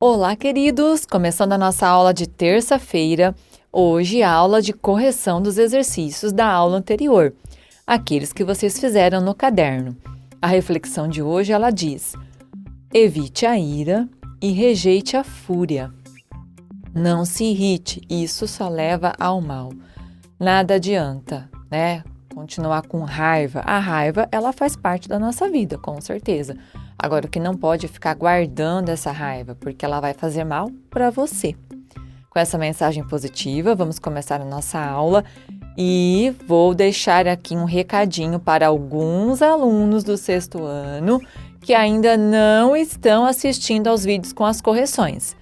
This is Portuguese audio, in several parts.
Olá, queridos! Começando a nossa aula de terça-feira, hoje a aula de correção dos exercícios da aula anterior, aqueles que vocês fizeram no caderno. A reflexão de hoje, ela diz: evite a ira e rejeite a fúria. Não se irrite, isso só leva ao mal. Nada adianta, né? Continuar com raiva. A raiva, ela faz parte da nossa vida, com certeza. Agora, o que não pode é ficar guardando essa raiva, porque ela vai fazer mal para você. Com essa mensagem positiva, vamos começar a nossa aula e vou deixar aqui um recadinho para alguns alunos do sexto ano que ainda não estão assistindo aos vídeos com as correções.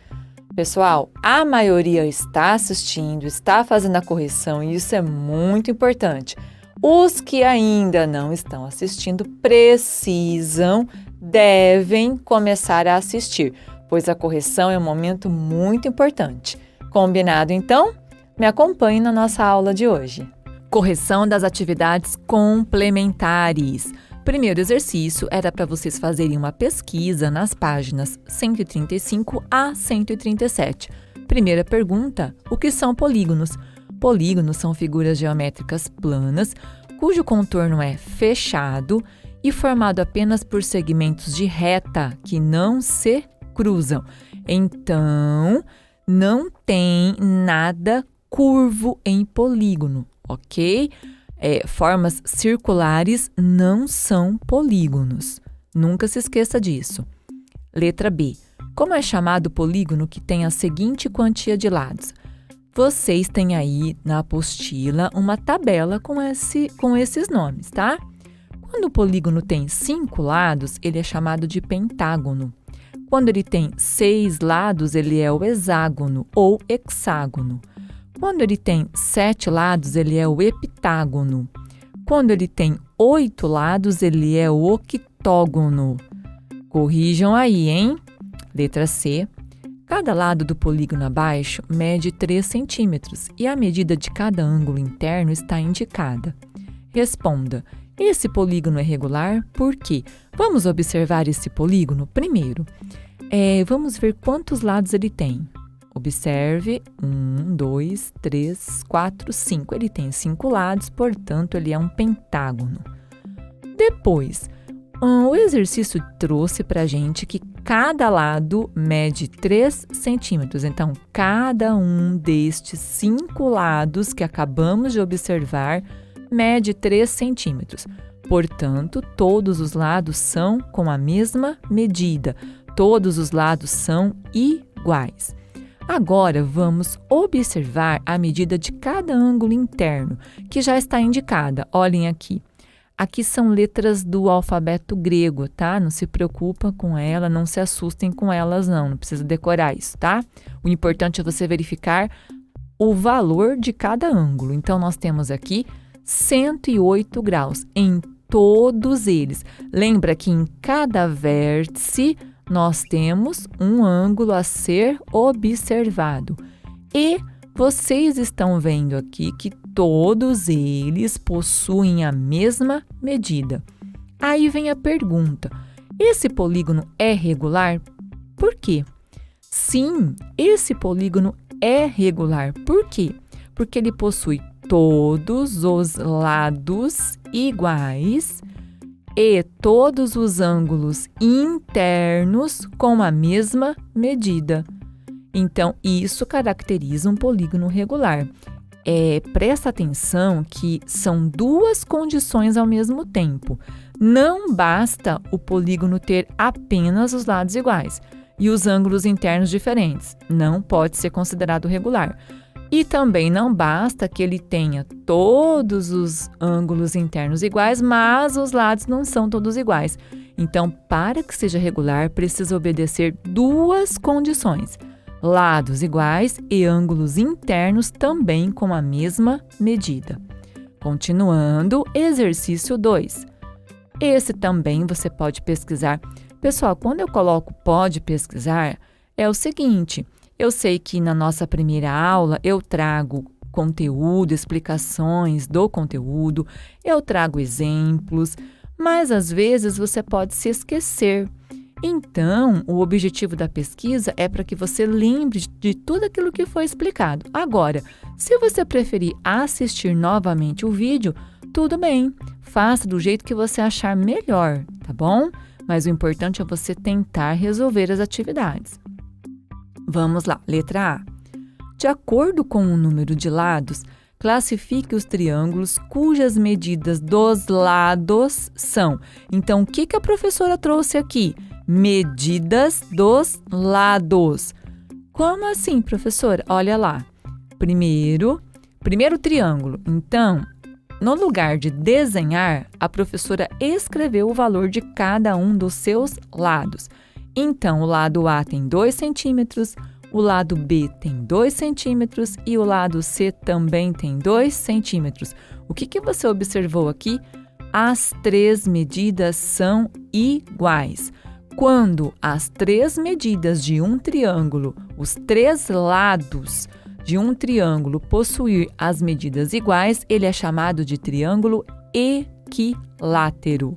Pessoal, a maioria está assistindo, está fazendo a correção e isso é muito importante. Os que ainda não estão assistindo devem começar a assistir, pois a correção é um momento muito importante. Combinado, então? Me acompanhe na nossa aula de hoje. Correção das atividades complementares. Primeiro exercício era para vocês fazerem uma pesquisa nas páginas 135 a 137. Primeira pergunta: o que são polígonos? Polígonos são figuras geométricas planas, cujo contorno é fechado e formado apenas por segmentos de reta que não se cruzam. Então, não tem nada curvo em polígono, ok? Formas circulares não são polígonos. Nunca se esqueça disso. Letra B. Como é chamado o polígono que tem a seguinte quantia de lados? Vocês têm aí na apostila uma tabela com esses nomes, tá? Quando o polígono tem 5 lados, ele é chamado de pentágono. Quando ele tem 6 lados, ele é o hexágono ou hexágono. Quando ele tem 7 lados, ele é o heptágono. Quando ele tem 8 lados, ele é o octógono. Corrijam aí, hein? Letra C. Cada lado do polígono abaixo mede 3 centímetros e a medida de cada ângulo interno está indicada. Responda: esse polígono é regular? Por quê? Vamos observar esse polígono primeiro. Vamos ver quantos lados ele tem. Observe, 1, 2, 3, 4, 5. Ele tem 5 lados, portanto, ele é um pentágono. Depois, o exercício trouxe para a gente que cada lado mede 3 centímetros. Então, cada um destes 5 lados que acabamos de observar mede 3 centímetros. Portanto, todos os lados são com a mesma medida. Todos os lados são iguais. Agora, vamos observar a medida de cada ângulo interno, que já está indicada. Olhem aqui. Aqui são letras do alfabeto grego, tá? Não se preocupa com ela, não se assustem com elas, não precisa decorar isso, tá? O importante é você verificar o valor de cada ângulo. Então, nós temos aqui 108 graus em todos eles. Lembra que em cada vértice nós temos um ângulo a ser observado. E vocês estão vendo aqui que todos eles possuem a mesma medida. Aí vem a pergunta: esse polígono é regular? Por quê? Sim, esse polígono é regular. Por quê? Porque ele possui todos os lados iguais e todos os ângulos internos com a mesma medida. Então, isso caracteriza um polígono regular. Presta atenção que são 2 condições ao mesmo tempo. Não basta o polígono ter apenas os lados iguais e os ângulos internos diferentes. Não pode ser considerado regular. E também não basta que ele tenha todos os ângulos internos iguais, mas os lados não são todos iguais. Então, para que seja regular, precisa obedecer 2 condições: lados iguais e ângulos internos também com a mesma medida. Continuando, exercício 2. Esse também você pode pesquisar. Pessoal, quando eu coloco pode pesquisar, é o seguinte: eu sei que na nossa primeira aula eu trago conteúdo, explicações do conteúdo, eu trago exemplos, mas às vezes você pode se esquecer. Então, o objetivo da pesquisa é para que você lembre de tudo aquilo que foi explicado. Agora, se você preferir assistir novamente o vídeo, tudo bem, faça do jeito que você achar melhor, tá bom? Mas o importante é você tentar resolver as atividades. Vamos lá, letra A. De acordo com o número de lados, classifique os triângulos cujas medidas dos lados são. Então, o que a professora trouxe aqui? Medidas dos lados. Como assim, professora? Olha lá. Primeiro triângulo. Então, no lugar de desenhar, a professora escreveu o valor de cada um dos seus lados. Então, o lado A tem 2 centímetros, o lado B tem 2 centímetros e o lado C também tem 2 centímetros. O que você observou aqui? As 3 medidas são iguais. Quando as 3 medidas de um triângulo, os 3 lados de um triângulo possuir as medidas iguais, ele é chamado de triângulo equilátero.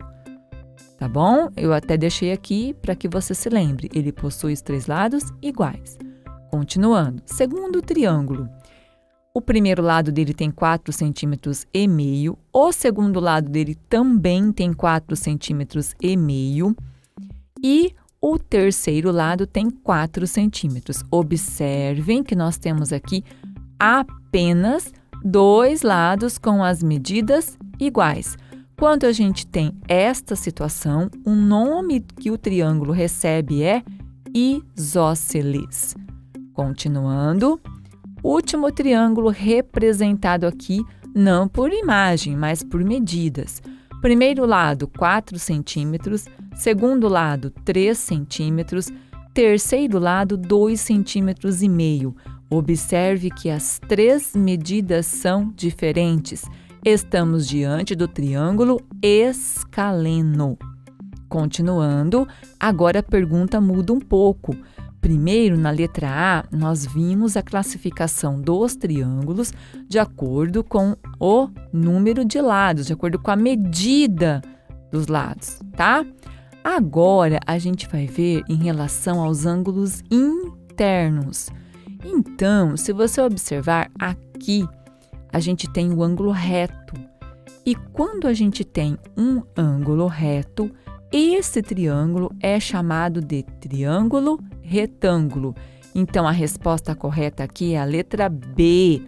Tá bom? Eu até deixei aqui para que você se lembre. Ele possui os 3 lados iguais. Continuando. Segundo triângulo. O primeiro lado dele tem 4,5 centímetros. O segundo lado dele também tem 4,5 centímetros. E o terceiro lado tem 4 centímetros. Observem que nós temos aqui apenas 2 lados com as medidas iguais. Quando a gente tem esta situação, o nome que o triângulo recebe é isósceles. Continuando, último triângulo representado aqui não por imagem, mas por medidas. Primeiro lado, 4 centímetros. Segundo lado, 3 centímetros. Terceiro lado, 2,5 centímetros. Observe que as 3 medidas são diferentes. Estamos diante do triângulo escaleno. Continuando, agora a pergunta muda um pouco. Primeiro, na letra A, nós vimos a classificação dos triângulos de acordo com o número de lados, de acordo com a medida dos lados, tá? Agora, a gente vai ver em relação aos ângulos internos. Então, se você observar aqui, a gente tem o ângulo reto. E quando a gente tem um ângulo reto, esse triângulo é chamado de triângulo retângulo. Então, a resposta correta aqui é a letra B,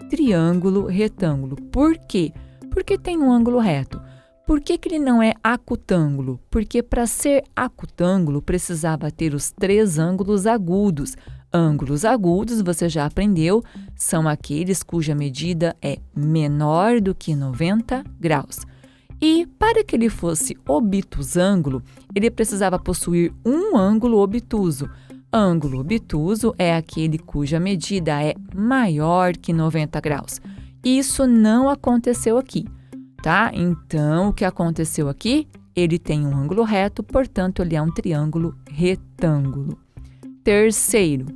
triângulo retângulo. Por quê? Porque tem um ângulo reto. Por que ele não é acutângulo? Porque para ser acutângulo precisava ter os 3 ângulos agudos. Ângulos agudos, você já aprendeu, são aqueles cuja medida é menor do que 90 graus. E para que ele fosse obtusângulo, ele precisava possuir um ângulo obtuso. Ângulo obtuso é aquele cuja medida é maior que 90 graus. Isso não aconteceu aqui, tá? Então, o que aconteceu aqui? Ele tem um ângulo reto, portanto, ele é um triângulo retângulo. Terceiro,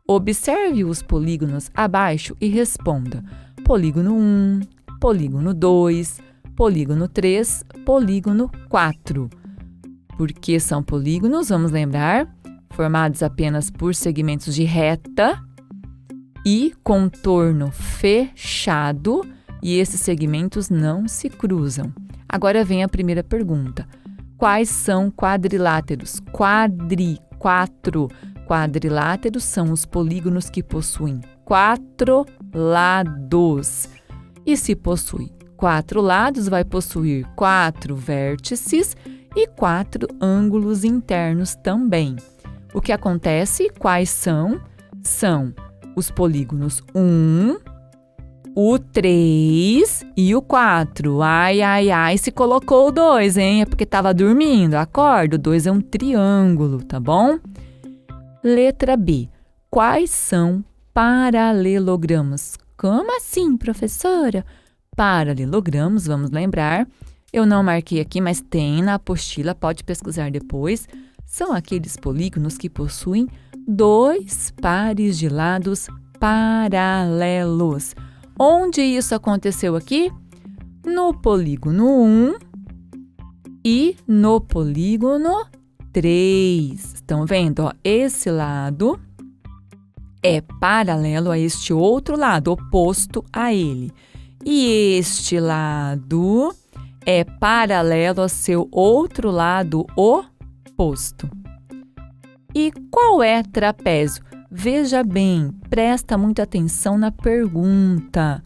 observe os polígonos abaixo e responda. Polígono 1, polígono 2, polígono 3, polígono 4. Por que são polígonos? Vamos lembrar, formados apenas por segmentos de reta e contorno fechado, e esses segmentos não se cruzam. Agora vem a primeira pergunta. Quais são quadriláteros? Quatro. Quadriláteros são os polígonos que possuem 4 lados. E se possui 4 lados, vai possuir 4 vértices e 4 ângulos internos também. O que acontece? Quais são? São os polígonos 1, o 3 e o 4. Ai, se colocou o 2, hein? É porque estava dormindo. Acorda, o 2 é um triângulo, tá bom? Letra B. Quais são paralelogramas? Como assim, professora? Paralelogramas, vamos lembrar. Eu não marquei aqui, mas tem na apostila, pode pesquisar depois. São aqueles polígonos que possuem 2 pares de lados paralelos. Onde isso aconteceu aqui? No polígono 1 e no polígono 3. Estão vendo? Ó, esse lado é paralelo a este outro lado, oposto a ele. E este lado é paralelo ao seu outro lado oposto. E qual é trapézio? Veja bem, presta muita atenção na pergunta.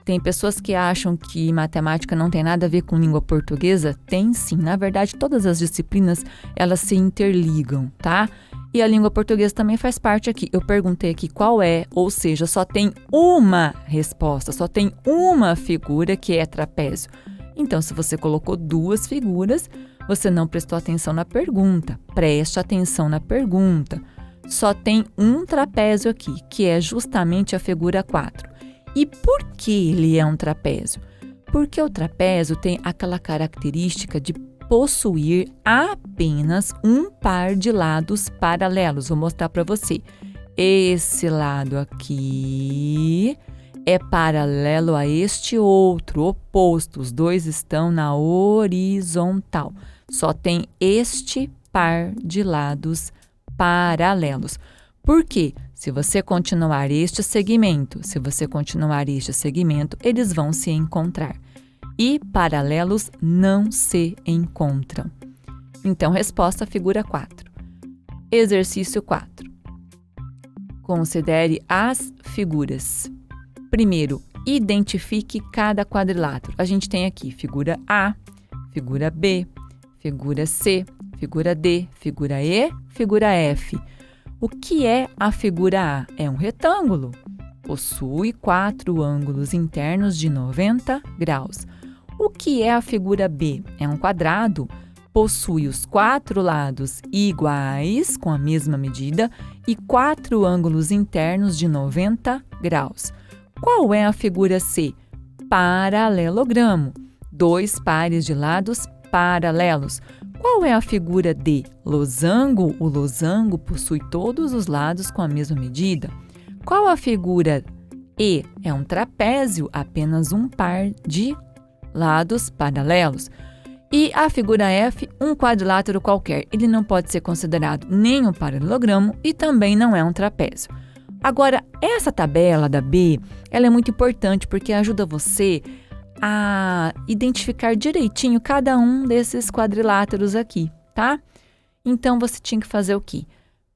Tem pessoas que acham que matemática não tem nada a ver com língua portuguesa? Tem sim. Na verdade, todas as disciplinas, elas se interligam, tá? E a língua portuguesa também faz parte aqui. Eu perguntei aqui qual é, ou seja, só tem uma resposta, só tem uma figura que é trapézio. Então, se você colocou 2 figuras, você não prestou atenção na pergunta. Preste atenção na pergunta. Só tem um trapézio aqui, que é justamente a figura 4. E por que ele é um trapézio? Porque o trapézio tem aquela característica de possuir apenas um par de lados paralelos. Vou mostrar para você. Esse lado aqui é paralelo a este outro, oposto. Os dois estão na horizontal. Só tem este par de lados paralelos. Por quê? Se você continuar este segmento, eles vão se encontrar. E paralelos não se encontram. Então, resposta figura 4. Exercício 4. Considere as figuras. Primeiro, identifique cada quadrilátero. A gente tem aqui figura A, figura B, figura C, figura D, figura E, figura F. O que é a figura A? É um retângulo. Possui 4 ângulos internos de 90 graus. O que é a figura B? É um quadrado. Possui os 4 lados iguais, com a mesma medida, e 4 ângulos internos de 90 graus. Qual é a figura C? Paralelogramo. 2 pares de lados paralelos. Qual é a figura D? Losango. O losango possui todos os lados com a mesma medida. Qual a figura E? É um trapézio, apenas um par de lados paralelos. E a figura F, um quadrilátero qualquer. Ele não pode ser considerado nem um paralelogramo e também não é um trapézio. Agora, essa tabela da B, ela é muito importante porque ajuda você a identificar direitinho cada um desses quadriláteros aqui, tá? Então, você tinha que fazer o quê?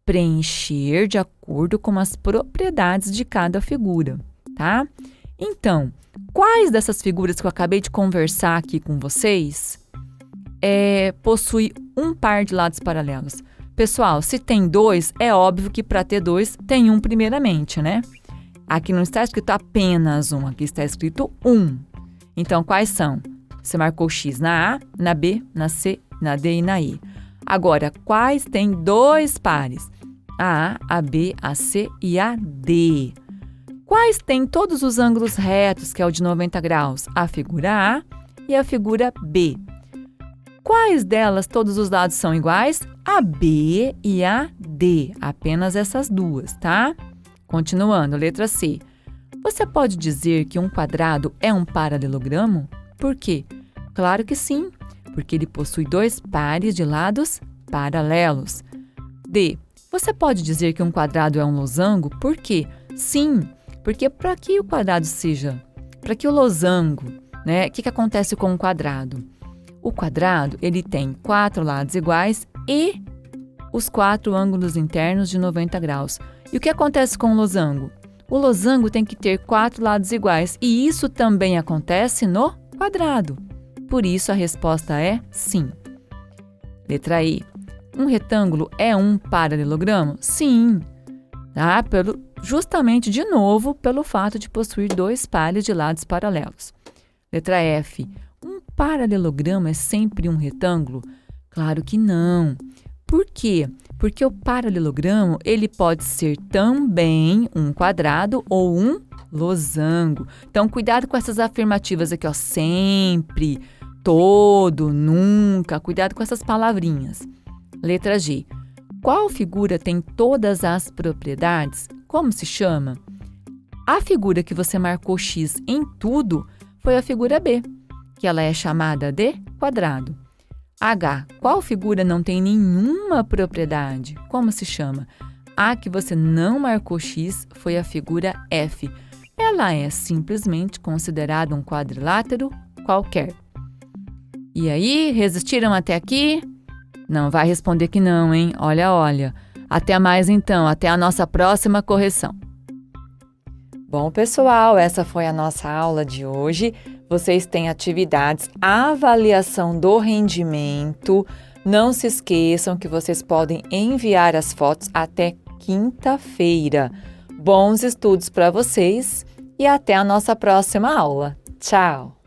Preencher de acordo com as propriedades de cada figura, tá? Então, quais dessas figuras que eu acabei de conversar aqui com vocês possui um par de lados paralelos? Pessoal, se tem 2, é óbvio que para ter 2 tem um primeiramente, né? Aqui não está escrito apenas um, aqui está escrito 1. Então, quais são? Você marcou X na A, na B, na C, na D e na E. Agora, quais têm 2 pares? A A, a B, a C e a D. Quais têm todos os ângulos retos, que é o de 90 graus? A figura A e a figura B. Quais delas todos os lados são iguais? A B e a D. Apenas essas duas, tá? Continuando, letra C. Você pode dizer que um quadrado é um paralelogramo? Por quê? Claro que sim, porque ele possui 2 pares de lados paralelos. D. Você pode dizer que um quadrado é um losango? Por quê? Sim, porque para que o losango, né? O que acontece com um quadrado? O quadrado, ele tem 4 lados iguais e os 4 ângulos internos de 90 graus. E o que acontece com o losango? O losango tem que ter 4 lados iguais e isso também acontece no quadrado. Por isso, a resposta é sim. Letra I. Um retângulo é um paralelogramo? Sim. Tá? Justamente, de novo, pelo fato de possuir 2 pares de lados paralelos. Letra F. Um paralelogramo é sempre um retângulo? Claro que não. Por quê? Porque o paralelogramo, ele pode ser também um quadrado ou um losango. Então, cuidado com essas afirmativas aqui, ó, sempre, todo, nunca. Cuidado com essas palavrinhas. Letra G. Qual figura tem todas as propriedades? Como se chama? A figura que você marcou X em tudo foi a figura B, que ela é chamada de quadrado. H. Qual figura não tem nenhuma propriedade? Como se chama? A que você não marcou X foi a figura F. Ela é simplesmente considerada um quadrilátero qualquer. E aí, resistiram até aqui? Não vai responder que não, hein? Olha. Até mais então, até a nossa próxima correção. Bom, pessoal, essa foi a nossa aula de hoje. Vocês têm atividades, avaliação do rendimento. Não se esqueçam que vocês podem enviar as fotos até quinta-feira. Bons estudos para vocês e até a nossa próxima aula. Tchau!